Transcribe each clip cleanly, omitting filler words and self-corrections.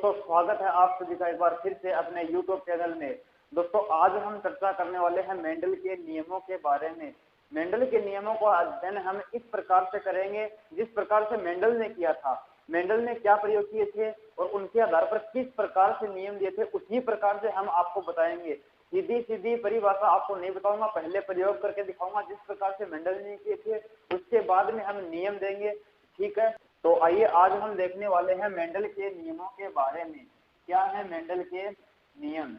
दोस्तों स्वागत है आप सभी का एक बार फिर से अपने YouTube चैनल में। दोस्तों आज हम चर्चा करने वाले हैं मेंडल के नियमों के बारे में। मेंडल के नियमों का अध्ययन हम इस प्रकार से करेंगे जिस प्रकार से मेंडल ने किया था। मेंडल ने क्या प्रयोग किए थे और उनके आधार पर किस प्रकार से नियम दिए थे, उसी प्रकार से हम आपको बताएंगे। सीधी सीधी परिभाषा आपको नहीं बताऊंगा, पहले प्रयोग करके दिखाऊंगा जिस प्रकार से मेंडल ने किए थे, उसके बाद में हम नियम देंगे। ठीक है, तो आइए आज हम देखने वाले हैं मेंडल के नियमों के बारे में। क्या है मेंडल के नियम?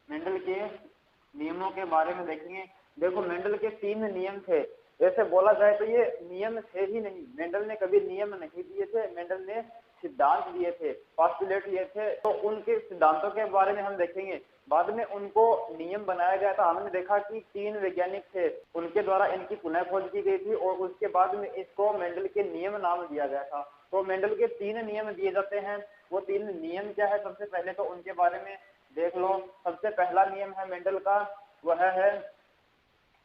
मेंडल के नियमों के बारे में देखेंगे। देखो मेंडल के 3 नियम थे। ऐसे बोला जाए तो ये नियम थे ही नहीं, मेंडल ने कभी नियम नहीं दिए थे, मेंडल ने सिद्धांत दिए थे, पोस्टुलेट दिए थे। तो उनके सिद्धांतों के बारे में हम देखेंगे। बाद में उनको नियम बनाया गया था। हमने देखा कि 3 वैज्ञानिक थे, उनके द्वारा इनकी पुनः खोज की गई थी और उसके बाद में इसको मेंडल के नियम नाम दिया गया था। तो मेंडल के 3 नियम दिए जाते हैं। वो 3 नियम क्या है, सबसे पहले तो उनके बारे में देख लो। सबसे पहला नियम है मेंडल का, वह है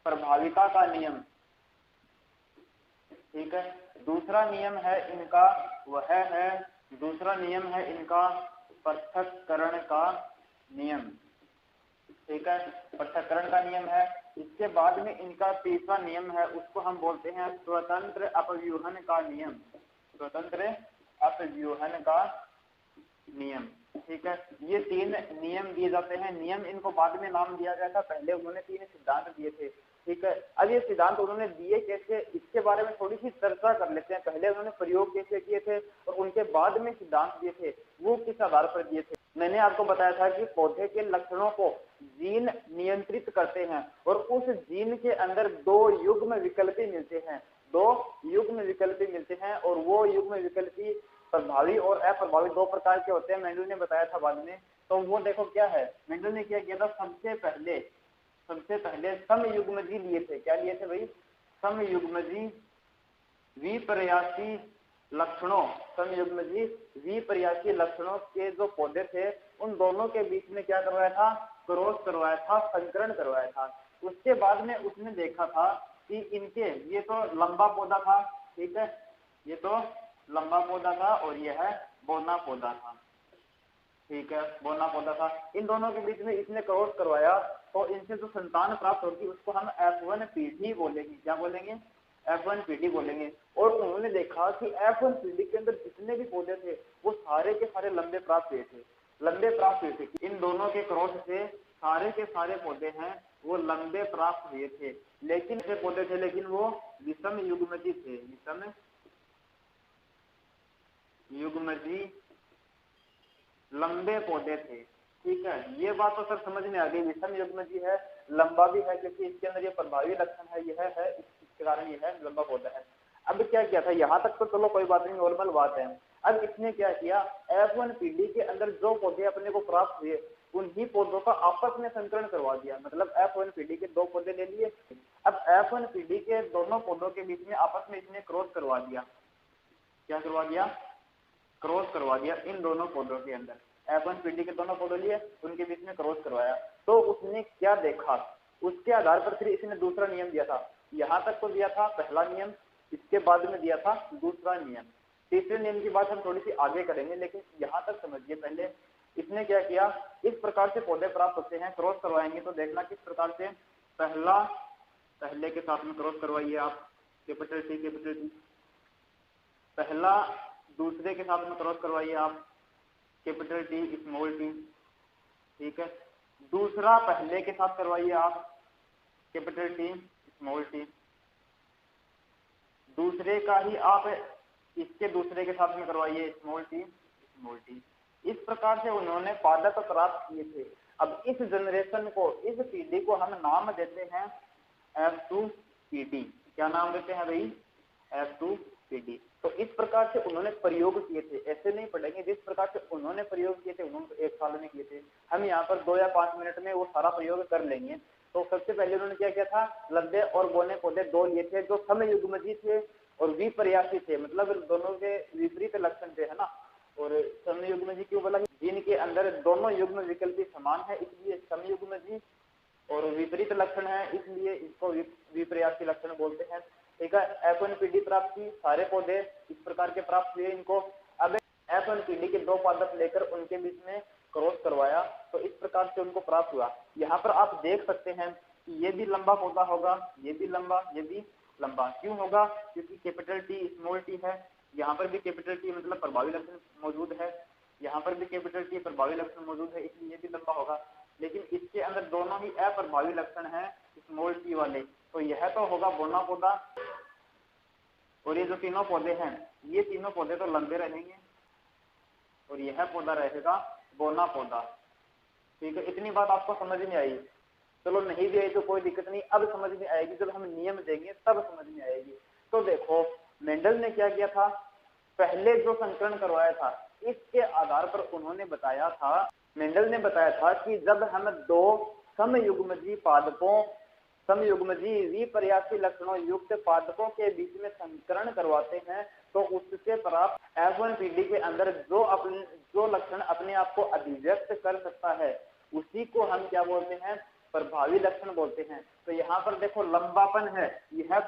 प्रभाविता का नियम। ठीक है। दूसरा नियम है इनका पृथक्करण का नियम। ठीक है, पृथक्करण का नियम है। इसके बाद में इनका तीसरा नियम है, उसको हम बोलते हैं स्वतंत्र अपव्यूहन का नियम। स्वतंत्र अपव्यूहन का नियम। ठीक है, ये 3 नियम दिए जाते हैं। नियम इनको बाद में नाम दिया गया था, पहले उन्होंने 3 सिद्धांत दिए थे। ठीक है, अब ये सिद्धांत उन्होंने दिए कैसे, इसके बारे में थोड़ी सी चर्चा कर लेते हैं। पहले उन्होंने प्रयोग कैसे किए थे और उनके बाद में सिद्धांत दिए थे, वो किस आधार पर दिए थे। मैंने आपको बताया था कि पौधे के लक्षणों को जीन नियंत्रित करते हैं और उस जीन के अंदर 2 युग्म विकल्पी मिलते हैं। 2 युग्म विकल्पी मिलते हैं और वो युग्म विकल्पी प्रभावी और अप्रभावी 2 प्रकार के होते हैं। मेंडल ने बताया था बाद में। तो वो देखो क्या है, मेंडल ने क्या किया था, सबसे पहले समयुग्मजी लिए थे। क्या लिए थे भाई? समयुग्मजी विपर्यासी लक्षणों, समयुग्मजी विपर्यासी लक्षणों के जो पौधे थे उन दोनों के बीच में क्या करवाया था, क्रॉस करवाया था, संकरण करवाया था। उसके बाद में उसने देखा था कि इनके, ये तो लंबा पौधा था, ठीक है, ये तो लंबा पौधा था और यह बौना पौधा था। ठीक है, बौना पौधा था। इन दोनों के बीच में इसने क्रॉस करवाया तो इनसे जो संतान प्राप्त होगी उसको हम F1 पीढ़ी बोलेंगे। क्या बोलेंगे? F1 पीढ़ी बोलेंगे। और उन्होंने देखा कि F1 पीढ़ी के अंदर जितने भी पौधे थे वो सारे के सारे लंबे प्राप्त हुए थे। इन दोनों के क्रॉस से सारे के सारे पौधे हैं वो लंबे प्राप्त हुए थे। लेकिन ऐसे पौधे थे लेकिन वो विषम युग्मजी थे, विषम युग्मजी लंबे पौधे थे। ठीक है, ये बात तो सर समझ में आ गई। विषम युग्मजी है, लंबा भी है क्योंकि इसके अंदर ये प्रभावी लक्षण है, यह है, इसके कारण यह है लंबा पौधा है। अब क्या किया था, यहाँ तक तो चलो कोई बात नहीं, नॉर्मल बात है। अब इसने क्या किया, F1 पीढ़ी के अंदर जो पौधे अपने को प्राप्त हुए उन्हीं पौधों का आपस में संकरण करवा दिया। मतलब F1 पीढ़ी के 2 पौधे ले लिए, अब F1 पीढ़ी के दोनों पौधों के बीच में आपस में इसने क्रॉस करवा दिया। क्या करवा दिया? क्रॉस करवा दिया इन दोनों पौधों के अंदर। F1 पीढ़ी के दोनों पौधे लिए, उनके बीच में क्रॉस करवाया। तो उसने क्या देखा, उसके आधार पर फिर इसने दूसरा नियम दिया था। यहाँ तक तो दिया था पहला नियम, इसके बाद में दिया था दूसरा नियम। तीसरे नियम की बात हम थोड़ी सी आगे करेंगे, लेकिन यहाँ तक समझिए पहले। इसने क्या किया, इस प्रकार से पौधे प्राप्त होते हैं, क्रॉस करवाएंगे तो देखना किस प्रकार से। पहले के साथ में क्रॉस करवाइए आप, कैपिटल टी। पहला दूसरे के साथ में क्रॉस करवाइए आप, कैपिटल टी स्मॉल टी। ठीक है, दूसरा पहले के साथ करवाइए आप, कैपिटल टी स्मॉल टी। दूसरे का ही आप इसके दूसरे के साथ में करवाइए, स्मॉल टी। इस प्रकार से उन्होंने पादप प्राप्त किए थे। अब इस जनरेशन को, इस पीढ़ी को हम नाम देते हैं F2 पीढ़ी। क्या नाम देते हैं भाई? F2 पीढ़ी। तो इस प्रकार से उन्होंने प्रयोग किए थे। ऐसे नहीं पढ़ेंगे, जिस प्रकार से उन्होंने प्रयोग किए थे, उन्होंने 1 साल में किए थे, हम यहाँ पर 2 या 5 मिनट में वो सारा प्रयोग कर लेंगे। तो सबसे पहले उन्होंने क्या किया था, लंबे और बौने पौधे 2 लिए थे जो समयुग्मजी थे और विपर्यासी थे, मतलब दोनों के विपरीत लक्षण थे, है ना। और समयुग्मजी क्यों बोला? जिनके अंदर दोनों युग्म विकल्पी समान है इसलिए समयुग्मजी, और विपरीत लक्षण है इसलिए इसको विपर्यासी लक्षण बोलते हैं। ठीक है, F1 पीढ़ी प्राप्त की, सारे पौधे इस प्रकार के प्राप्त हुए इनको। अब F1PD के दो पादप लेकर उनके बीच में क्रॉस करवाया तो इस प्रकार से उनको प्राप्त हुआ। यहाँ पर आप देख सकते हैं कि ये भी लंबा पौधा होगा, ये भी लंबा, ये भी लंबा। क्यों होगा? क्योंकि कैपिटल टी स्मॉल टी है, यहाँ पर भी कैपिटल टी मतलब प्रभावी लक्षण मौजूद है, यहाँ पर भी कैपिटल टी प्रभावी लक्षण मौजूद है, इसलिए ये भी लंबा होगा। लेकिन इसके अंदर दोनों ही अप्रभावी लक्षण है स्मॉल टी वाले, तो यह तो होगा बोना पौधा। और ये जो तीनों पौधे हैं, ये तीनों पौधे तो लंबे रहेंगे और यह पौधा रहेगा बोना पौधा। ठीक है, इतनी बात आपको समझ में आई? चलो नहीं भी आई तो कोई दिक्कत नहीं, अब समझ में आएगी, जब हम नियम देंगे तब समझ में आएगी। तो देखो मेंडल ने क्या किया था, पहले जो संकलन करवाया था इसके आधार पर उन्होंने बताया था, मेंडल ने बताया था कि जब हम दो समयुग्मजी पादपों, समयुग्मजी विपर्यासी लक्षणों युक्त पादपों के बीच में संकरण करवाते हैं तो उससे प्राप्त F1PD के अंदर जो लक्षण अपने आप को अभिव्यक्त कर सकता है उसी को हम क्या बोलते हैं? प्रभावी लक्षण बोलते हैं। तो यहाँ पर देखो लंबापन है, यह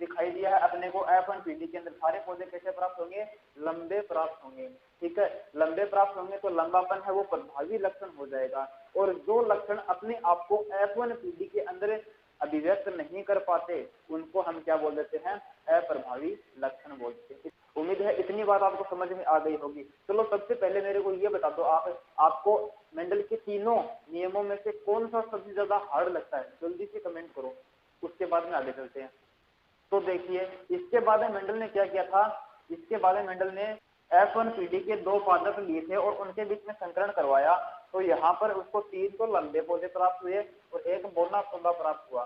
दिखाई दिया है अपने को F1PD के अंदर। सारे पौधे कैसे प्राप्त होंगे? लंबे प्राप्त होंगे। ठीक है, लंबे प्राप्त होंगे तो लंबापन है वो प्रभावी लक्षण हो जाएगा। और जो लक्षण अपने आप को F1PD के अंदर अभिव्यक्त नहीं कर पाते उनको हम क्या बोल देते हैं? अप्रभावी लक्षण बोलते हैं। उम्मीद है इतनी बात आपको समझ में आ गई होगी। चलो सबसे पहले मेरे को ये बता दो, आपको मेंडल के तीनों नियमों में से कौन सा सबसे ज्यादा हार्ड लगता है? जल्दी से कमेंट करो, उसके बाद में आगे चलते हैं। तो देखिए इसके बाद में मेंडल ने क्या किया था, इसके बाद में मेंडल ने F1PD के दो पादप लिए थे और उनके बीच में संकरण करवाया। तो यहाँ पर उसको 3 तो लंबे पौधे प्राप्त हुए और एक बोना पौधा प्राप्त हुआ।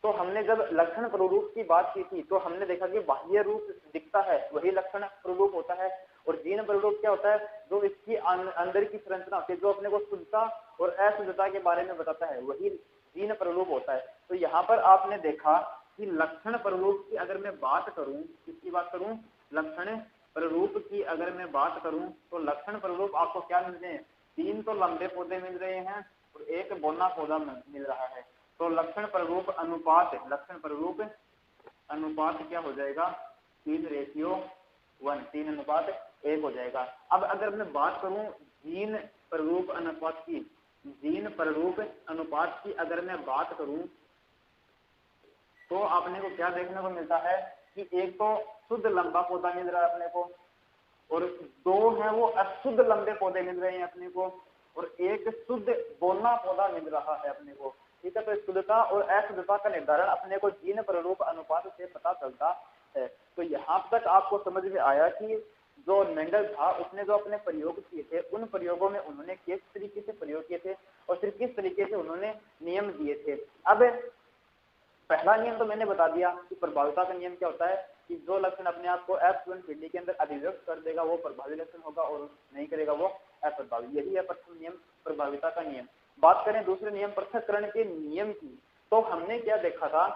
तो हमने जब लक्षण प्ररूप की बात की थी तो हमने देखा कि बाह्य रूप दिखता है वही लक्षण प्ररूप होता है, और जीन प्ररूप क्या होता है? जो इसकी अंदर की संरचना होती है, जो अपने को शुद्धता और अशुद्धता के बारे में बताता है, वही जीन प्ररूप होता है। तो यहाँ पर आपने देखा कि लक्षण प्ररूप की अगर मैं बात करूं, किसकी बात करूं? लक्षण प्ररूप की अगर मैं बात करूं तो लक्षण प्ररूप आपको क्या मिलते हैं? 3 तो लंबे पौधे मिल रहे हैं और एक बोना पौधा मिल रहा है। तो लक्षण प्ररूप अनुपात, लक्षण प्ररूप अनुपात क्या हो जाएगा? 3:1, 3:1 हो जाएगा। अब अगर मैं बात करूं जीन प्ररूप अनुपात की, जीन प्ररूप अनुपात की अगर मैं बात करूं तो आपने को क्या देखने को मिलता है कि एक तो शुद्ध लंबा पौधा मिल रहा है अपने को, और दो है वो अशुद्ध लंबे पौधे मिल रहे हैं अपने को, और एक शुद्ध बोना पौधा मिल रहा है अपने को। ठीक है, तो शुद्धता और अशुद्धता का निर्धारण अपने को जीन प्ररूप अनुपात से पता चलता है। तो यहाँ तक आपको समझ में आया कि जो मेंडल था उसने जो अपने प्रयोग किए थे उन प्रयोगों में उन्होंने किस तरीके से प्रयोग किए थे और फिर किस तरीके से उन्होंने नियम दिए थे। अब पहला नियम तो मैंने बता दिया कि प्रभाविता का नियम क्या होता है कि जो लक्षण अपने आप को F1PD के अंदर अभिव्यक्त कर देगा वो प्रभावी लक्षण होगा और नहीं करेगा वो अप्रभावी। यही है प्रथम नियम, प्रभाविता का नियम। बात करें दूसरे नियम पृथक्करण के नियम की, तो हमने क्या देखा था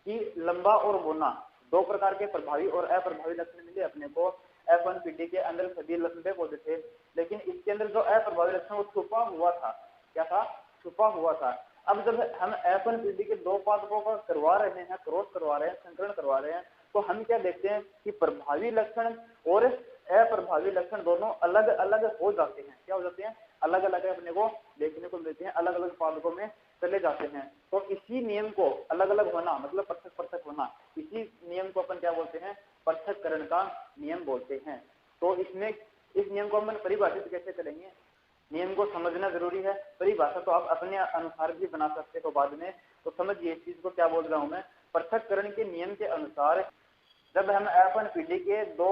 कि लंबा और बोना दो प्रकार के प्रभावी और अप्रभावी लक्षण मिले अपने को। F1PD के अंदर सभी लंबे पौधे थे, लेकिन इसके अंदर जो अप्रभावी लक्षण वो छुपा हुआ था। क्या था? छुपा हुआ था। अब जब हम F1PD के दो पादपों का करवा रहे हैं, क्रॉस करवा रहे हैं, संकरण करवा रहे हैं, तो हम क्या देखते हैं कि प्रभावी लक्षण और अप्रभावी लक्षण दोनों अलग अलग हो जाते हैं। क्या हो जाते हैं? अलग अलग अपने को देखने को मिलते हैं, अलग अलग पादपों में चले जाते हैं। तो इसी नियम को अलग अलग होना मतलब पृथक पृथक होना, इसी नियम को अपन क्या बोलते हैं? पृथक्करण का नियम बोलते हैं। तो इसमें इस नियम को हम परिभाषित कैसे करेंगे? नियम को समझना जरूरी है, परिभाषा तो आप अपने अनुसार भी बना सकते हो बाद में। तो समझिए इस चीज को क्या बोल रहा हूं मैं। पृथक्करण के नियम के अनुसार जब हम F1PD के दो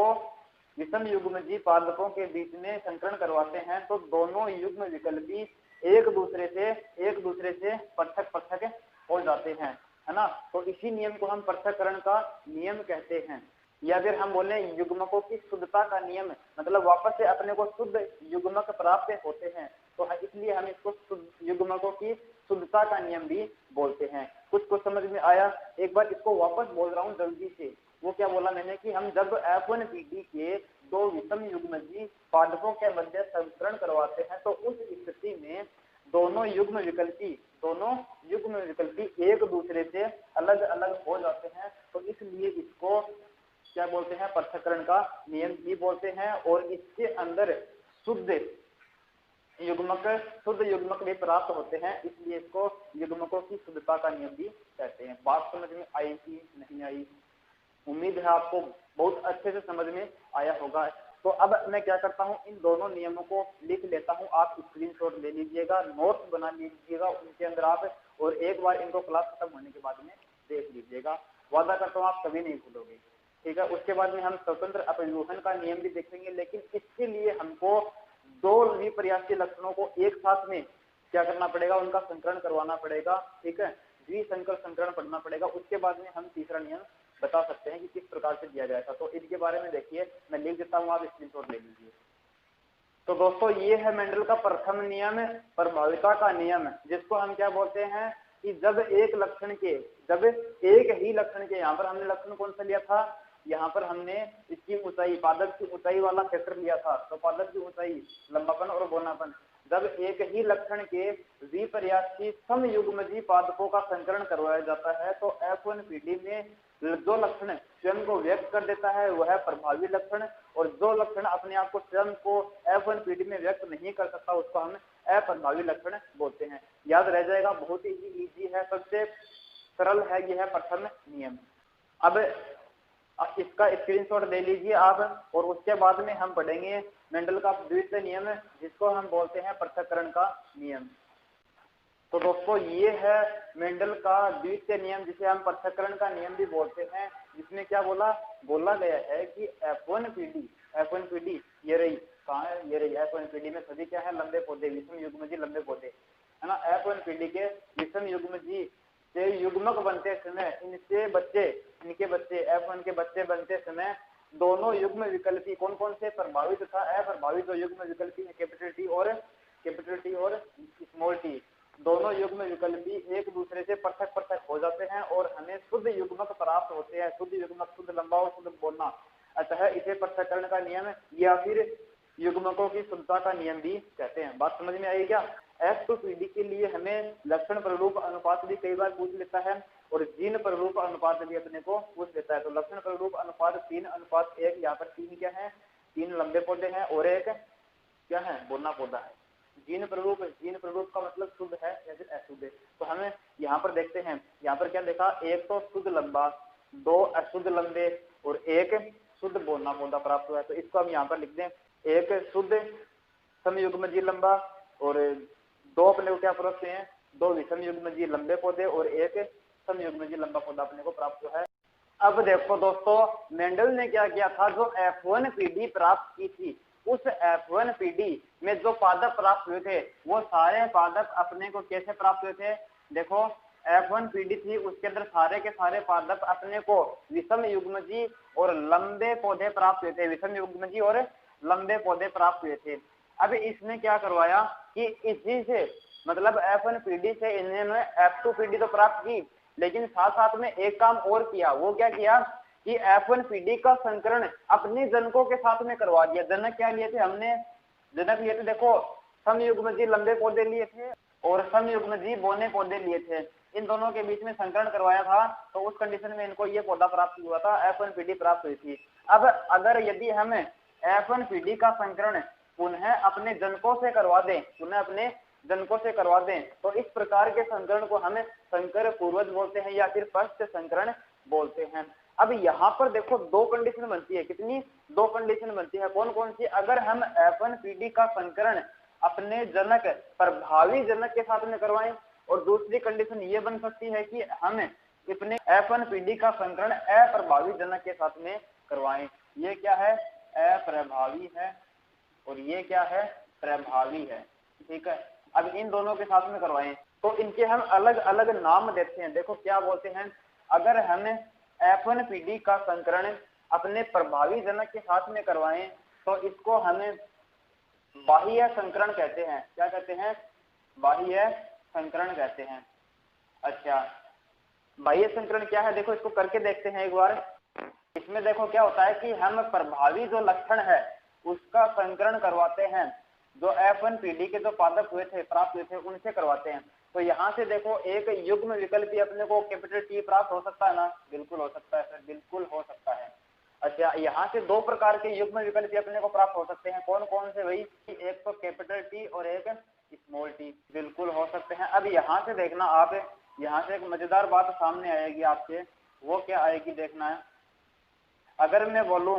विषम युग्मजी पादपों के बीच में संकरण करवाते हैं तो दोनों युग्म विकल्पी एक दूसरे से पृथक पृथक हो जाते हैं, है ना। तो इसी नियम को हम पृथक्करण का नियम कहते हैं, या फिर हम बोले युग्मकों की शुद्धता का नियम, मतलब वापस से अपने को शुद्ध युग्मक प्राप्त होते हैं, तो इसलिए हम इसको युग्मकों की शुद्धता का नियम भी बोलते हैं। कुछ को समझ में आया? एक बार इसको वापस बोल रहा हूँ जल्दी से। वो क्या बोला मैंने कि हम जब F1PD के दो विषम युग्मजी पादपों के मध्य संकरण करवाते हैं तो उस स्थिति में दोनों युग्म विकल्पी एक दूसरे से अलग अलग हो जाते हैं। तो इसलिए इसको क्या बोलते हैं, पृथक्करण का नियम भी बोलते हैं। और इसके अंदर शुद्ध युग्मक भी प्राप्त होते हैं, इसलिए इसको युग्मकों की शुद्धता का नियम भी कहते हैं। बात समझ में आई कि नहीं आई? उम्मीद है आपको बहुत अच्छे से समझ में आया होगा। तो अब मैं क्या करता हूँ, इन दोनों नियमों को लिख लेता हूँ, आप स्क्रीनशॉट ले लीजिएगा, नोट्स बना लीजिएगा उनके अंदर आप, और एक बार इनको क्लास खत्म होने के बाद में देख लीजिएगा। वादा करता हूँ आप कभी नहीं भूलोगे, ठीक है। उसके बाद में हम स्वतंत्र अपव्यूहन का नियम भी देखेंगे, लेकिन इसके लिए हमको दो विपर्यासीय लक्षणों को एक साथ में क्या करना पड़ेगा, उनका संकरण करवाना पड़ेगा, ठीक है, द्विसंकर संकरण पढ़ना पड़ेगा। उसके बाद में हम तीसरा नियम बता सकते हैं कि किस प्रकार से दिया गया था। तो इनके बारे में देखिए, मैं लिख देता हूँ, आप स्क्रीनशॉट ले लीजिए। तो दोस्तों ये है मेंडल का प्रथम नियम, प्रभाविता का नियम, जिसको हम क्या बोलते हैं कि जब एक ही लक्षण के, यहाँ पर हमने लक्षण कौन सा लिया था, यहाँ पर हमने इसकी ऊंचाई, पादप की ऊंचाई वाला क्षेत्र लिया था। तो पादप की ऊंचाई, लंबापन और बौनापन, जब एक ही लक्षण के विपर्यासी समयुग्मजी पादपों का संकरण करवाया जाता है तो F1PD में जो लक्षण स्वयं को व्यक्त कर देता है वह है प्रभावी लक्षण, और जो लक्षण अपने आप को स्वयं को F1PD में व्यक्त नहीं कर सकता उसको हम अप्रभावी लक्षण बोलते हैं। याद रह जाएगा, बहुत ही इजी है, सबसे सरल है यह प्रथम नियम। अब इसका स्क्रीनशॉट ले लीजिए आप, और उसके बाद में हम पढ़ेंगे मेंडल का द्वितीय नियम, जिसको हम बोलते हैं पृथक्करण का नियम। तो दोस्तों ये है मेंडल का द्वितीय नियम, जिसे हम पृथक्करण का नियम भी बोलते हैं, जिसमें क्या बोला गया है कि F1PD ये रही, कहाँ है, ये रही F1PD में सभी क्या है, लंबे पौधे, विषम युग्मजी लंबे पौधे, है ना। F1PD के विषम युग्मजी से युग्मक बनते समय इनके बच्चे F1 के बच्चे बनते समय दोनों युग्म विकल्पी कौन कौन से, प्रभावी तथा अप्रभावी जो युग्म विकल्पी है, कैपिटल टी और स्मॉल टी, दोनों युग्म विकल्पी एक दूसरे से पृथक हो जाते हैं और हमें शुद्ध युग्मक प्राप्त होते हैं, शुद्ध युग्मक, शुद्ध लंबा और शुद्ध बोलना। अतः इसे पृथक्करण का नियम या फिर युग्मकों की शुद्धता का नियम भी कहते हैं। बात समझ में आई क्या? F2PD के लिए हमें लक्षण प्ररूप अनुपात भी कई बार पूछ लेता है और जीन प्ररूप अनुपात भी अपने को पूछ लेता है। तो लक्षण प्ररूप अनुपात 3:1, यहाँ पर 3 क्या है, 3 लंबे पौधे हैं और एक क्या है, बोना पौधा है। जीन प्ररूप का मतलब शुद्ध है या फिर अशुद्ध है। तो हमें यहाँ पर देखते हैं, यहाँ पर क्या देखा, एक तो शुद्ध लंबा, 2 अशुद्ध लंबे और एक शुद्ध बोना पौधा प्राप्त हुआ है। तो इसको हम यहाँ पर लिख दें, एक शुद्ध समयुग्मजी लंबा और 2 अपने को क्या प्राप्त हुए हैं, 2 विषम युग्मजी लंबे पौधे और एक समयुग्मजी लंबा पौधा अपने को प्राप्त हुआ है। अब देखो दोस्तों, मेंडल ने क्या किया था, जो F1PD प्राप्त की थी, उस F1PD में जो पादप प्राप्त हुए थे वो सारे पादप अपने को कैसे प्राप्त हुए थे। देखो F1PD थी, उसके अंदर सारे के सारे पादप अपने को विषम युग्मजी और लंबे पौधे प्राप्त हुए थे, विषम युग्मजी और लंबे पौधे प्राप्त हुए थे। अब इसने क्या करवाया कि इसी से मतलब F1PD से इन्होंने F2PD तो प्राप्त की, लेकिन साथ साथ में एक काम और किया। वो क्या किया कि F1PD का संकरण अपने जनकों के साथ में करवा दिया। जनक क्या लिए थे हमने, जनक लिए थे, देखो समयुग्मजी लंबे पौधे लिए थे और समयुग्मजी बोने पौधे लिए थे। इन दोनों के बीच में संकरण करवाया था, तो उस कंडीशन में इनको ये पौधा प्राप्त हुआ था, F1PD प्राप्त हुई थी। अब अगर यदि हमें F1PD का संकरण पुनः अपने जनकों से करवा दें, तो इस प्रकार के संकरण को हमें संकर पूर्वज बोलते हैं या फिर पश्च संकरण बोलते हैं। अब यहाँ पर देखो 2 कंडीशन बनती है, कितनी, 2 कंडीशन बनती है। कौन कौन सी? अगर हम F1PD का संकरण अपने जनक, प्रभावी जनक के साथ में करवाएं, और दूसरी कंडीशन ये बन सकती है कि हम अपने F1PD का संकरण अप्रभावी जनक के साथ में करवाएं। ये क्या है, अप्रभावी है और ये क्या है, प्रभावी है, ठीक है। अब इन दोनों के साथ में करवाएं तो इनके हम अलग अलग नाम देते हैं। देखो क्या बोलते हैं, अगर हमें F1PD का संकरण अपने प्रभावी जनक के साथ में करवाएं तो इसको हमें बाह्य संकरण कहते हैं। क्या कहते हैं, बाह्य संकरण कहते हैं। अच्छा, बाह्य संकरण क्या है, देखो इसको करके देखते हैं एक बार। इसमें देखो क्या होता है कि हम प्रभावी जो लक्षण है उसका संकरण करवाते हैं, जो F1PD के जो पादप हुए थे, प्राप्त हुए थे, उनसे करवाते हैं। तो यहाँ से देखो एक युग्म विकल्पी अपने को कैपिटल T प्राप्त हो सकता है ना, बिल्कुल हो सकता है सर, बिल्कुल हो सकता है। अच्छा, यहाँ से दो प्रकार के युग्म विकल्प अपने को प्राप्त हो सकते हैं। कौन कौन से भाई? एक तो कैपिटल टी और एक स्मॉल टी। बिल्कुल हो सकते हैं। अब यहाँ से देखना आप, यहाँ से एक मजेदार बात सामने आएगी आपके, वो क्या आएगी देखना है। अगर मैं बोलूं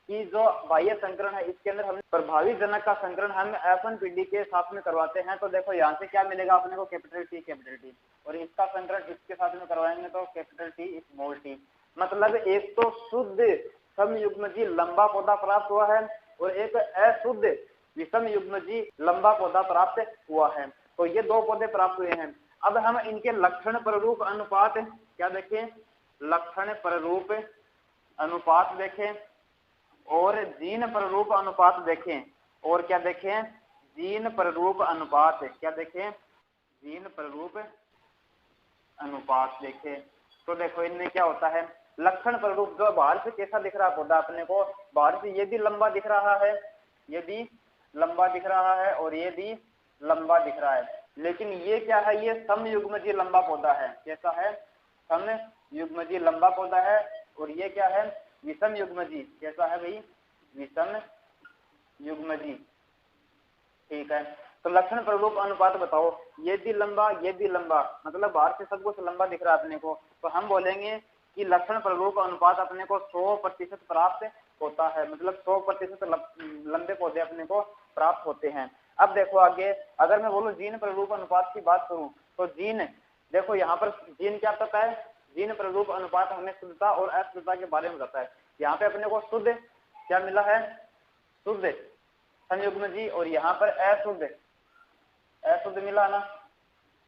कि जो बाह्य संकरण है इसके अंदर हम प्रभावी जनक का संकरण हम F1PD के साथ में करवाते हैं, तो देखो यहाँ से क्या मिलेगा अपने को? कैपिटल टी, और इसका संकरण इसके साथ में करवाएंगे तो कैपिटल टी स्मॉल टी। मतलब एक तो शुद्ध समयुग्मजी लंबा पौधा प्राप्त हुआ है और एक अशुद्ध विषम युग्मजी लंबा पौधा प्राप्त हुआ है। तो ये दो पौधे प्राप्त हुए हैं। अब हम इनके लक्षण प्ररूप अनुपात क्या देखें? लक्षण प्ररूप अनुपात देखें और जीन प्ररूप अनुपात देखें। और क्या देखें? जीन प्ररूप अनुपात। क्या देखें? जीन प्ररूप अनुपात देखें। तो देखो इनमें क्या होता है? लक्षण प्ररूप जो बाहर से कैसा दिख रहा पौधा अपने को? बाहर से ये भी लंबा दिख रहा है, ये भी लंबा दिख रहा है और ये भी लंबा दिख रहा है। लेकिन ये क्या है? ये समयुग्मजी लंबा पौधा है। कैसा है? समयुग्मजी लंबा पौधा है। और ये क्या है? विषम युग्मजी। कैसा है भाई? विषम युग्मजी। ठीक है। तो लक्षण प्ररूप अनुपात बताओ, ये भी लंबा ये भी लंबा, मतलब बाहर से सब कुछ लंबा दिख रहा है अपने को। तो हम बोलेंगे कि लक्षण प्ररूप अनुपात अपने को 100% प्राप्त होता है, मतलब 100% लंबे पौधे अपने को प्राप्त होते हैं। अब देखो आगे, अगर मैं बोलूं जीन प्ररूप अनुपात की बात करूं तो जीन, देखो यहाँ पर जीन क्या पता है? जीन प्ररूप अनुपात हमें शुद्धता और अशुद्धता के बारे में बताता है। यहाँ पे अपने को शुद्ध क्या मिला है? शुद्ध संयुग्मजी, और यहाँ पर अशुद्ध मिला ना।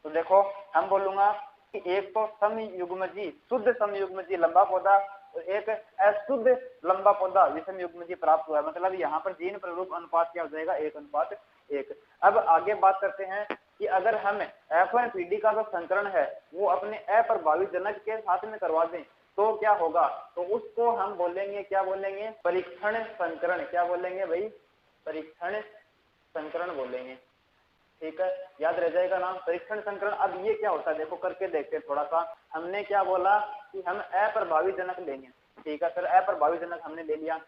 तो देखो हम बोलूंगा कि एक तो समयुग्मजी शुद्ध समयुग्मजी लंबा पौधा और एक अशुद्ध लंबा पौधा विषम युग्मजी प्राप्त हुआ है। मतलब यहाँ पर जीन प्ररूप अनुपात क्या हो जाएगा? 1:1। अब आगे बात करते हैं कि अगर हम F1PD का जो संकरण है वो अपने अप्रभावी जनक के साथ में करवा दें तो क्या होगा? तो उसको हम बोलेंगे, क्या बोलेंगे? परीक्षण संकरण। क्या बोलेंगे भाई? परीक्षण संकरण बोलेंगे। ठीक है, याद रह जाएगा नाम, परीक्षण संकरण। अब ये क्या होता है देखो करके देखते हैं थोड़ा सा। हमने क्या बोला कि हम अप्रभावी जनक लेंगे। ठीक है सर, अप्रभावी जनक हमने ले लिया।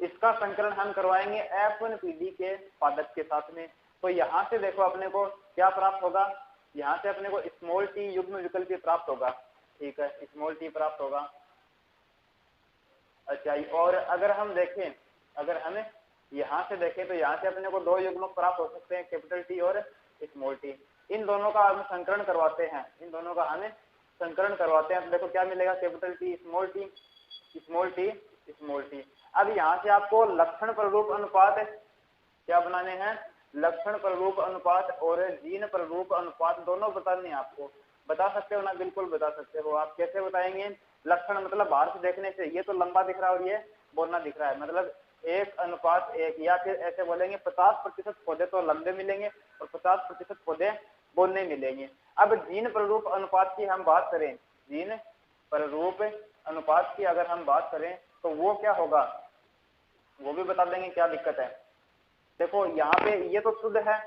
इसका संकरण हम करवाएंगे F1PD के पादप के साथ में। तो यहाँ से देखो अपने को क्या प्राप्त होगा? यहाँ से अपने को स्मॉल टी युग्म विकल्प प्राप्त होगा। ठीक है, स्मॉल टी प्राप्त होगा। अच्छा, और अगर हम देखें, अगर हमें यहाँ से देखें तो यहाँ से अपने को दो युग्मक प्राप्त हो सकते हैं, कैपिटल टी और स्मॉल टी। इन दोनों का हम संकरण करवाते हैं, इन दोनों का हमें संकरण करवाते हैं। तो देखो क्या मिलेगा? Capital T small T, small T small T. अब यहाँ से आपको लक्षण प्ररूप अनुपात क्या बनाने हैं? लक्षण प्ररूप अनुपात और जीन प्ररूप अनुपात दोनों बताने हैं आपको। बता सकते हो ना? बिल्कुल बता सकते हो। आप कैसे बताएंगे? लक्षण मतलब बाहर से देखने से ये तो लंबा दिख रहा है और ये बोलना दिख रहा है, मतलब 1:1, या फिर ऐसे बोलेंगे 50% पौधे तो लंबे मिलेंगे और 50% पौधे बोलने मिलेंगे। अब जीन प्ररूप अनुपात की हम बात करें, जीन प्ररूप अनुपात की अगर हम बात करें तो वो क्या होगा वो भी बता देंगे, क्या दिक्कत है। देखो यहाँ पे ये तो शुद्ध है,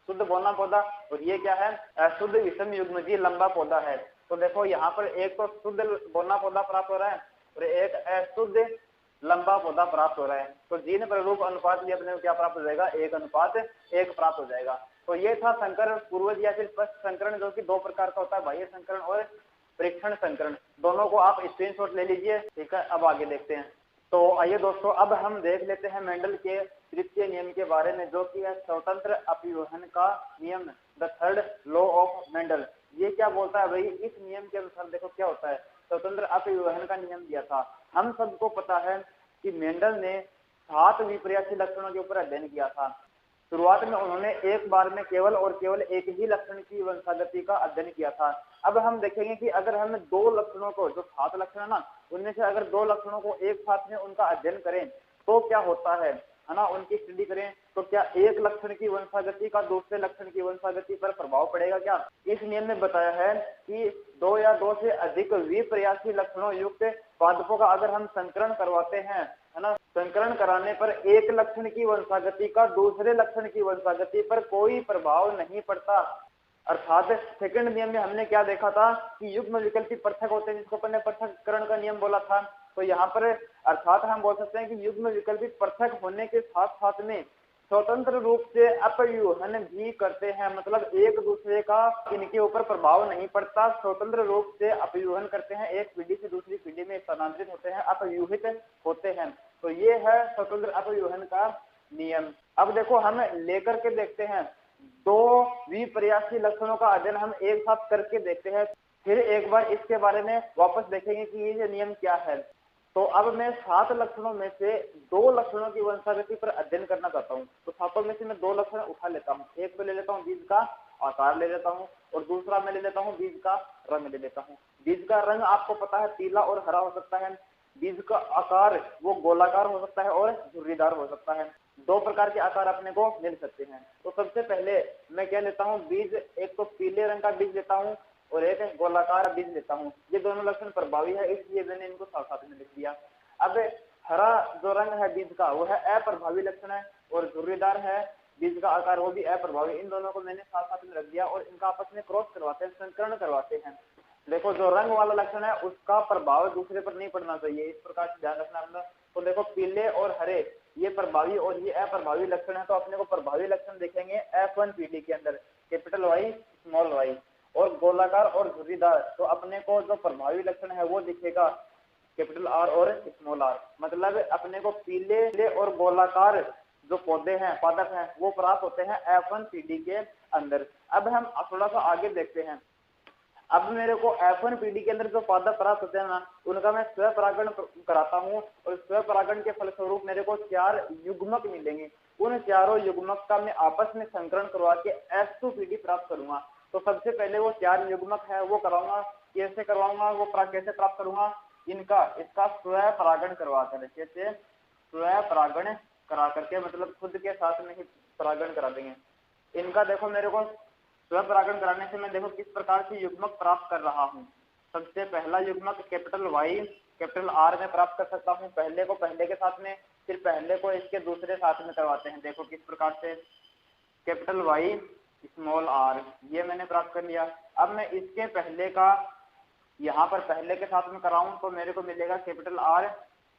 शुद्ध बोना पौधा, और ये क्या है? अशुद्ध विषम युग्मजी लंबा पौधा है। तो देखो यहाँ पर एक तो शुद्ध बोना पौधा प्राप्त हो रहा है और एक अशुद्ध लंबा पौधा प्राप्त हो रहा है। तो जीन प्ररूप अनुपात भी अपने को क्या प्राप्त हो जाएगा? 1:1 प्राप्त हो जाएगा। तो ये था संकरण पूर्वज या फिर पश्च संकरण, जो कि दो प्रकार का होता है, बाह्य संकरण और परीक्षण संकरण। दोनों को आप स्क्रीनशॉट ले लीजिए। ठीक है, अब आगे देखते हैं। तो आइए दोस्तों, अब हम देख लेते हैं मेंडल के तृतीय नियम के बारे में, जो कि है स्वतंत्र अपव्यवहन का नियम, the third law of Mendel. ये क्या बोलता है भाई? इस नियम के अनुसार देखो क्या होता है, स्वतंत्र अपव्यवहन का नियम दिया था। हम सबको पता है कि मेंडल ने 7 विपर्यासी लक्षणों के ऊपर अध्ययन किया था। शुरुआत में उन्होंने एक बार में केवल और केवल एक ही लक्षण की वंशागति का अध्ययन किया था। अब हम देखेंगे कि अगर हम 2 लक्षणों को, जो 7 लक्षण है ना, उनमें से अगर 2 लक्षणों को एक साथ में उनका अध्ययन करें तो क्या होता है ना, उनकी स्टडी करें तो क्या एक लक्षण की वंशागति का दूसरे लक्षण की वंशागति पर प्रभाव पड़ेगा क्या? इस नियम में बताया है कि 2 या 2 से अधिक विपर्यासी लक्षणों युक्त पादपों का अगर हम संकरण करवाते हैं, है ना, संकरण कराने पर एक लक्षण की वंशागति का दूसरे लक्षण की वंशागति पर कोई प्रभाव नहीं पड़ता। अर्थात सेकंड नियम में हमने क्या देखा था कि युग्म विकल्पी पृथक होते हैं, जिसको अपन ने पृथक्करण का नियम बोला था। तो यहाँ पर अर्थात हम बोल सकते हैं कि युग्म विकल्पी पृथक होने के साथ साथ में स्वतंत्र रूप से अपव्यूहन भी करते हैं, मतलब एक दूसरे का इनके ऊपर प्रभाव नहीं पड़ता, स्वतंत्र रूप से अपव्यूहन करते हैं, एक पीढ़ी से दूसरी पीढ़ी में स्थानांतरित होते हैं, अपव्यूहित होते हैं। तो ये है स्वतंत्र अपव्यूहन का नियम। अब देखो हम लेकर के देखते हैं, दो विपर्यासी लक्षणों का अध्ययन हम एक साथ करके देखते हैं, फिर एक बार इसके बारे में वापस देखेंगे कि ये नियम क्या है। तो अब मैं 7 लक्षणों में से 2 लक्षणों की वंशागति पर अध्ययन करना चाहता हूँ। तो 7 में से मैं 2 लक्षण उठा लेता हूँ, एक तो ले लेता हूँ बीज का आकार ले लेता हूँ, और दूसरा मैं ले लेता हूँ बीज का रंग ले लेता हूँ। बीज का रंग आपको पता है पीला और हरा हो सकता है, बीज का आकार वो गोलाकार हो सकता है और झुर्रीदार हो सकता है। 2 प्रकार के आकार अपने को मिल सकते हैं। तो सबसे पहले मैं क्या लेता हूँ, बीज, एक तो पीले रंग का बीज लेता हूँ और एक गोलाकार बीज लेता हूँ। ये दोनों लक्षण प्रभावी है, इसलिए मैंने इनको साथ साथ में लिख दिया। अब हरा जो रंग है बीज का वो है अप्रभावी लक्षण है, और झुर्रीदार है बीज का आकार वो भी अप्रभावी। इन दोनों को मैंने साथ साथ में रख दिया और इनका आपस में क्रॉस करवाते हैं, संकरण करवाते हैं। देखो जो रंग वाला लक्षण है उसका प्रभाव दूसरे पर नहीं पड़ना चाहिए, इस प्रकार से ध्यान रखना अपना। तो देखो पीले और हरे ये प्रभावी और ये अप्रभावी लक्षण है, तो अपने को प्रभावी लक्षण देखेंगे F1 पीढ़ी के अंदर कैपिटल वाई स्मॉल वाई, और गोलाकार और झुर्रीदार तो अपने को जो प्रभावी लक्षण है वो दिखेगा कैपिटल आर और स्मॉल आर। मतलब अपने को पीले और गोलाकार जो पौधे हैं पादप हैं वो प्राप्त होते हैं F1 पीढ़ी के अंदर। अब हम थोड़ा सा आगे देखते हैं। अब मेरे को F1 पीढ़ी के अंदर जो पादप प्राप्त होते हैं ना, उनका मैं स्व परागण कराता हूँ, और स्व परागण के फलस्वरूप मेरे को 4 युग्मक मिलेंगे। उन चारों युग्मक का मैं आपस में संकरण करवा के F2 पीढ़ी प्राप्त करूंगा। तो सबसे पहले वो 4 युग्मक है वो कराऊंगा, कैसे करवाऊंगा, वो कैसे प्राप्त करूंगा, इसका स्व परागण करवाकर, कैसे स्व परागण करा करके, मतलब खुद के साथ में ही परागण करा देंगे। इनका देखो मेरे को स्व परागण कराने से मैं देखो किस प्रकार से युग्मक प्राप्त कर रहा हूँ। सबसे पहला युग्मक कैपिटल वाई कैपिटल आर में प्राप्त कर सकता हूँ, पहले को पहले के साथ में, फिर पहले को इसके दूसरे साथ में करवाते हैं। देखो किस प्रकार से, कैपिटल वाई स्मॉल आर ये मैंने प्राप्त कर लिया। अब मैं इसके पहले का यहाँ पर पहले के साथ में कराऊं तो मेरे को मिलेगा capital R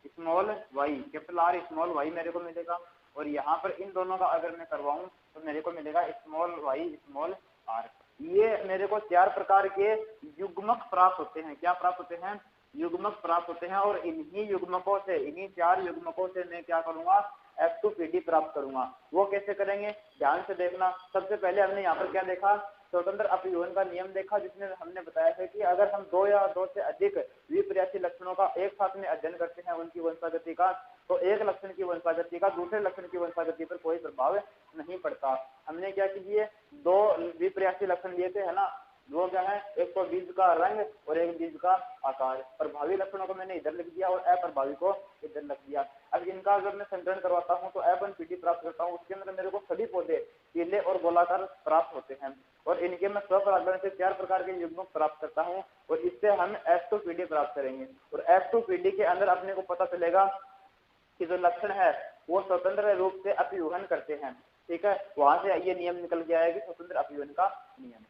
small Y, capital R small Y मेरे को मिलेगा। और यहाँ पर इन दोनों का अगर मैं करवाऊं तो मेरे को मिलेगा स्मॉल वाई स्मॉल आर। ये मेरे को 4 प्रकार के युग्मक प्राप्त होते हैं। क्या प्राप्त होते हैं? युग्मक प्राप्त होते हैं। और इन्हीं युग्मकों से, इन्हीं 4 युग्मकों से मैं क्या करूंगा, F2 पीढ़ी प्राप्त करूंगा। वो कैसे करेंगे ध्यान से देखना। सबसे पहले हमने यहाँ पर क्या देखा, स्वतंत्र अपव्यूहन का नियम देखा, जिसमें हमने बताया है कि अगर हम 2 या 2 से अधिक विपर्यासी लक्षणों का एक साथ में अध्ययन करते हैं उनकी वंशागति का, तो एक लक्षण की वंशागति का दूसरे लक्षण की वंशागति पर कोई प्रभाव नहीं पड़ता। हमने क्या कीजिए, 2 विपर्यासी लक्षण लिए थे, है ना, वो क्या है, एक तो बीज का रंग और एक बीज का आकार। प्रभावी लक्षणों को मैंने इधर लिख दिया और अप्रभावी को इधर लिख दिया। अब इनका अगर मैं संकलन करवाता हूँ तो F1 पीढ़ी प्राप्त करता हूँ, उसके अंदर मेरे को सभी पौधे पीले और गोलाकार प्राप्त होते हैं, और इनके मैं स्व परागण से 4 प्रकार के युग्मक प्राप्त करता हूँ, और इससे हम F2 पीढ़ी प्राप्त करेंगे। और F2 पीढ़ी के अंदर अपने को पता चलेगा कि जो लक्षण है वो स्वतंत्र रूप से अपव्यूहन करते हैं। ठीक है, वहां से ये नियम निकल के आएगा, स्वतंत्र अपव्यूहन का नियम।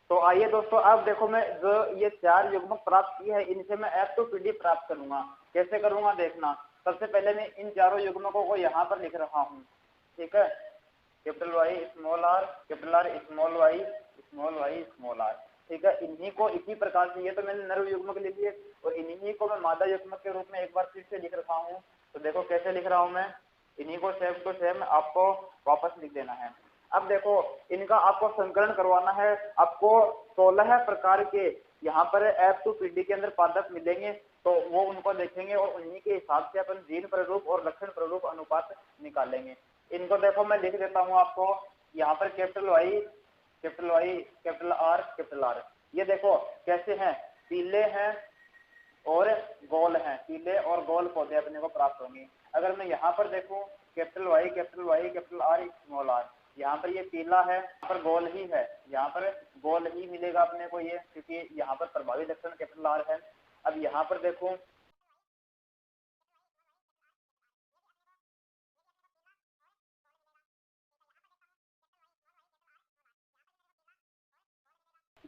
तो आइए दोस्तों, अब देखो मैं जो ये 4 युग्मक प्राप्त किए हैं इनसे मैं F2 पीढ़ी प्राप्त करूंगा। कैसे करूंगा देखना। सबसे पहले मैं इन चारों युग्मकों को यहाँ पर लिख रहा हूँ। ठीक है, capital Y small R capital R small Y small Y small R. ठीक है, इन्हीं को इसी प्रकार से, ये तो मैंने नर युग्मक लिख लिए, और इन्हीं को मैं मादा युग्मक के रूप में एक बार फिर से लिख रखा हूँ। तो देखो कैसे लिख रहा हूँ मैं, इन्हीं को सेम टू सेम आपको वापस लिख देना है। अब देखो इनका आपको संकलन करवाना है। आपको 16 प्रकार के यहाँ पर F2 पीढ़ी के अंदर पादप मिलेंगे, तो वो उनको देखेंगे और उन्हीं के हिसाब से अपन जीन प्ररूप और लक्षण प्ररूप अनुपात निकालेंगे। इनको देखो मैं लिख देता हूँ आपको यहाँ पर, कैपिटल वाई कैपिटल आर। ये देखो कैसे हैं, पीले हैं और गोल हैं, पीले और गोल पौधे अपने को प्राप्त होंगे। अगर मैं यहाँ पर देखूं, capital Y capital R small R, यहाँ पर ये पीला है, यहाँ पर गोल ही है, यहाँ पर गोल ही मिलेगा अपने को ये, क्योंकि यहाँ पर प्रभावी लक्षण कैपिटल आर है। अब यहाँ पर देखूं,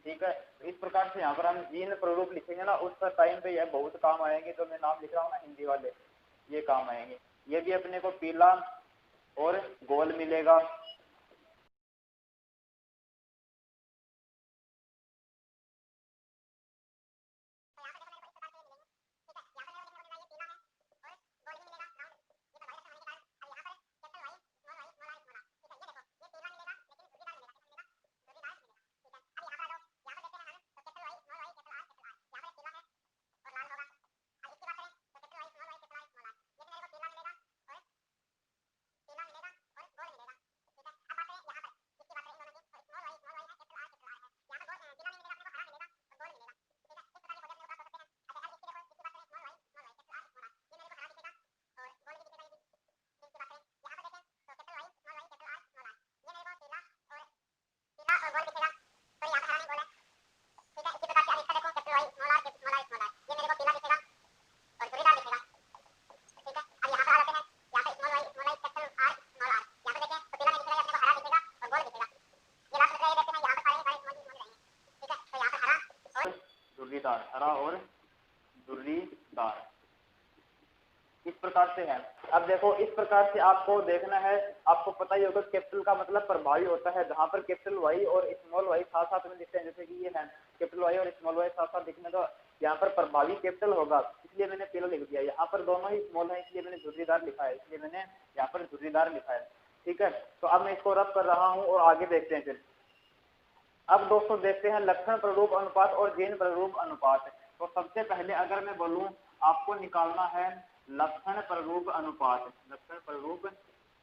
ठीक है। तो इस प्रकार से यहाँ पर हम जीन प्रारूप लिखेंगे ना, उस टाइम पे यह बहुत काम आएंगे। जो मैं नाम लिख रहा हूँ ना हिंदी वाले, ये काम आएंगे। ये भी अपने को पीला और गोल मिलेगा। धुर्रीदार, हरा और धुर्रीदार, इस प्रकार से है। अब देखो इस प्रकार से आपको देखना है, आपको पता ही होगा कैपिटल का मतलब प्रभावी होता है। जहां पर कैपिटल वाई और स्मॉल वाई साथ साथ में दिखते हैं, जैसे कि ये है कैपिटल वाई और स्मॉल वाई साथ साथ दिखने, तो यहाँ पर प्रभावी कैपिटल होगा, इसलिए मैंने पीला लिख दिया। यहाँ पर दोनों ही स्मॉल है, इसलिए मैंने धुर्रीदार लिखा है, इसलिए मैंने यहाँ पर धुर्रीदार लिखा है। ठीक है, तो अब मैं इसको रब कर रहा हूँ और आगे देखते हैं फिर। अब दोस्तों देखते हैं लक्षण प्रारूप अनुपात और जीन प्रारूप अनुपात। तो सबसे पहले अगर मैं बोलूं आपको निकालना है लक्षण प्रारूप अनुपात, लक्षण प्रारूप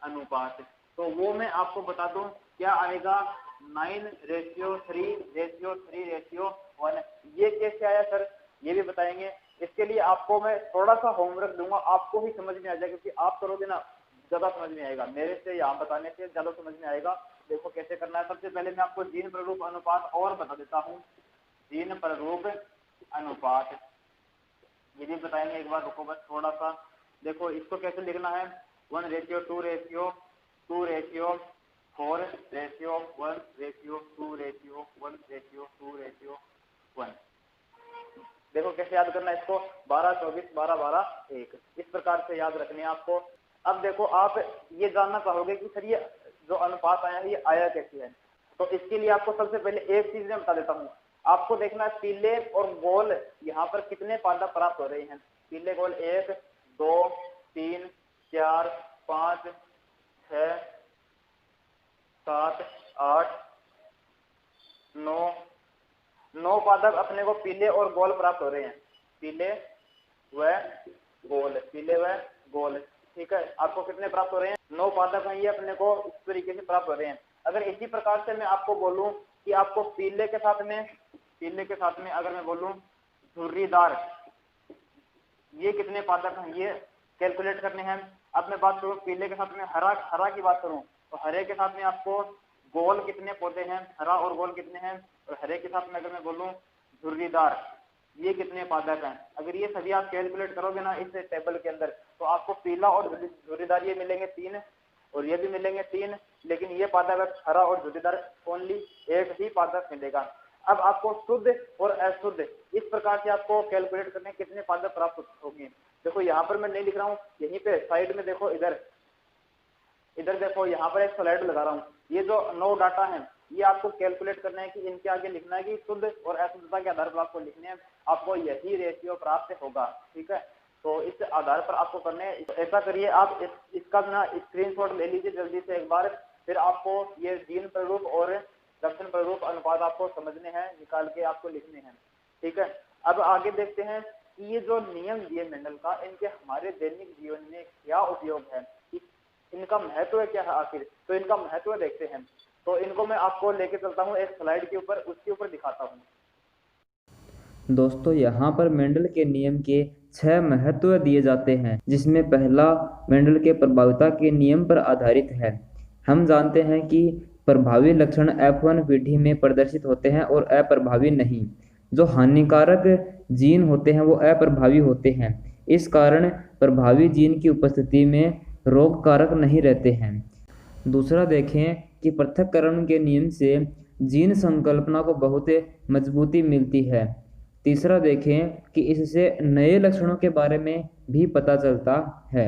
अनुपात, तो वो मैं आपको बता दूं क्या आएगा, 9:3:3:1। ये कैसे आया सर, ये भी बताएंगे। इसके लिए आपको मैं थोड़ा सा होमवर्क दूंगा, आपको ही समझ में आ जाएगा, क्योंकि आप करोगे ना ज्यादा समझ में आएगा, मेरे से यहाँ बताने से ज्यादा समझ में आएगा। देखो कैसे करना है। सबसे पहले मैं आपको जीन प्रारूप अनुपात और बता देता हूँ। जीन प्रारूप अनुपात ये भी बताएंगे, एक बार रुको बस थोड़ा सा। देखो इसको कैसे लिखना है, 1:2:2:4:1:1:2:1। देखो कैसे याद करना है इसको, 12:24:12:12:1, इस प्रकार से याद रखने आपको। अब देखो आप ये जानना चाहोगे कि सर ये जो अनुपात आया है ये आया कैसे है, तो इसके लिए आपको सबसे पहले एक चीज मैं बता देता हूँ। आपको देखना है पीले और गोल यहाँ पर कितने पादप प्राप्त हो रहे हैं। पीले गोल 1 2 3 4 5 6 7 8 9 पादप अपने को पीले और गोल प्राप्त हो रहे हैं, पीले व गोल, पीले व गोल। ठीक है, आपको कितने प्राप्त हो रहे हैं, 9 पादप हैं ये अपने को इस तरीके से प्राप्त हो रहे हैं। अगर इसी प्रकार से मैं आपको बोलूं कि आपको पीले के साथ में अगर मैं बोलूं धुर्रीदार, ये कितने पादप हैं ये कैलकुलेट करने हैं। अब मैं बात करूं पीले के साथ में हरा की बात करूं, तो हरे के साथ में आपको गोल कितने पौधे हैं, हरा और गोल कितने हैं, और हरे के साथ में अगर मैं बोलूं धुर्रीदार, ये कितने पादप हैं। अगर ये सभी आप कैलकुलेट करोगे ना इस टेबल के अंदर, तो आपको पीला और धुर्रीदार ये मिलेंगे 3 और ये भी मिलेंगे 3, लेकिन ये पादप हरा और धुर्रीदार ओनली एक ही पादप मिलेगा। अब आपको शुद्ध और अशुद्ध इस प्रकार से आपको कैलकुलेट करने कितने पादप प्राप्त होंगे। देखो यहाँ पर मैं नहीं लिख रहा हूँ, यहीं पे साइड में देखो, इधर देखो, यहाँ पर एक स्लाइड लगा रहा हूँ। ये जो 9 डाटा है ये आपको कैलकुलेट करना है कि इनके आगे लिखना है कि शुद्ध और अशुद्धता के आधार पर आपको लिखने हैं, आपको यही रेशियो प्राप्त होगा। ठीक है, तो इस आधार पर आपको करने हैं। ऐसा करिए आप इसका ना स्क्रीनशॉट ले लीजिए जल्दी से एक बार, फिर आपको ये जीन प्रारूप और लक्षण प्रारूप अनुपात आपको समझने हैं, निकाल के आपको लिखने हैं। ठीक है, अब आगे देखते हैं कि ये जो नियम दिए मेंडल का, इनके हमारे दैनिक जीवन में क्या उपयोग है, इनका महत्व क्या है आखिर, तो इनका महत्व देखते हैं। तो इनको मैं आपको लेके चलता हूँ एक स्लाइड के ऊपर, उसके ऊपर दिखाता हूँ। दोस्तों यहाँ पर मेंडल के नियम के 6 महत्व दिए जाते हैं, जिसमें पहला मेंडल के प्रभाविता के नियम पर आधारित है। हम जानते हैं कि प्रभावी लक्षण F1 विधि में प्रदर्शित होते हैं और अप्रभावी नहीं। जो हानिकारक जीन होते हैं वो अप्रभावी होते हैं, इस कारण प्रभावी जीन की उपस्थिति में रोग कारक नहीं रहते हैं। दूसरा देखें कि पृथक्करण के नियम से जीन संकल्पना को बहुत मजबूती मिलती है। तीसरा देखें कि इससे नए लक्षणों के बारे में भी पता चलता है।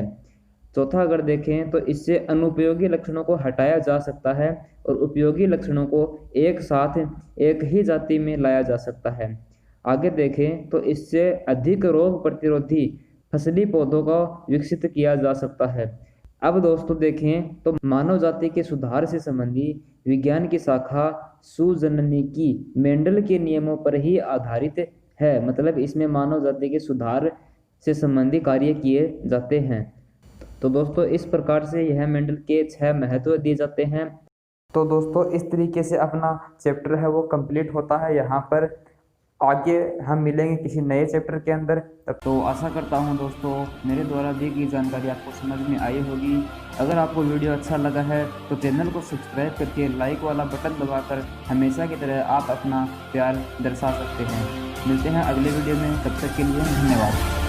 चौथा अगर देखें तो इससे अनुपयोगी लक्षणों को हटाया जा सकता है और उपयोगी लक्षणों को एक साथ एक ही जाति में लाया जा सकता है। आगे देखें तो इससे अधिक रोग प्रतिरोधी फसली पौधों को विकसित किया जा सकता है। अब दोस्तों देखें तो मानव जाति के सुधार से संबंधी विज्ञान की शाखा सुजननिकी मेंडल के नियमों पर ही आधारित है, मतलब इसमें मानव जाति के सुधार से संबंधी कार्य किए जाते हैं। तो दोस्तों इस प्रकार से यह मेंडल के 6 महत्व दिए जाते हैं। तो दोस्तों इस तरीके से अपना चैप्टर है वो कंप्लीट होता है यहाँ पर। आगे हम मिलेंगे किसी नए चैप्टर के अंदर। तो आशा करता हूँ दोस्तों मेरे द्वारा दी गई जानकारी आपको समझ में आई होगी। अगर आपको वीडियो अच्छा लगा है तो चैनल को सब्सक्राइब करके लाइक वाला बटन दबाकर हमेशा की तरह आप अपना प्यार दर्शा सकते हैं। मिलते हैं अगले वीडियो में, तब तक के लिए धन्यवाद।